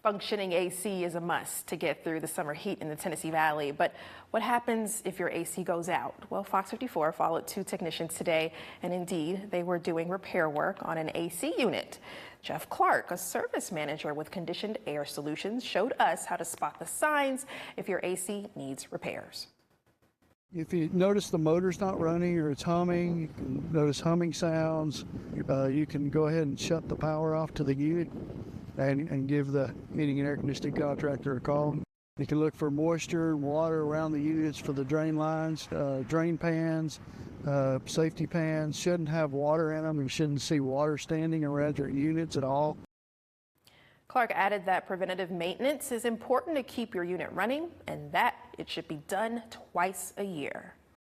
Functioning AC is a must to get through the summer heat in the Tennessee Valley. But what happens if your AC goes out? Well, Fox 54 followed 2 technicians today, and indeed, they were doing repair work on an AC unit. Jeff Clark, a service manager with Conditioned Air Solutions, showed us how to spot the signs if your AC needs repairs. If you notice the motor's not running or it's humming, you can notice humming sounds, you can go ahead and shut the power off to the unit and give the heating and air conditioning contractor a call. You can look for moisture and water around the units for the drain lines, drain pans, safety pans. Shouldn't have water in them. You shouldn't see water standing around your units at all. Clark added that preventative maintenance is important to keep your unit running and that it should be done twice a year.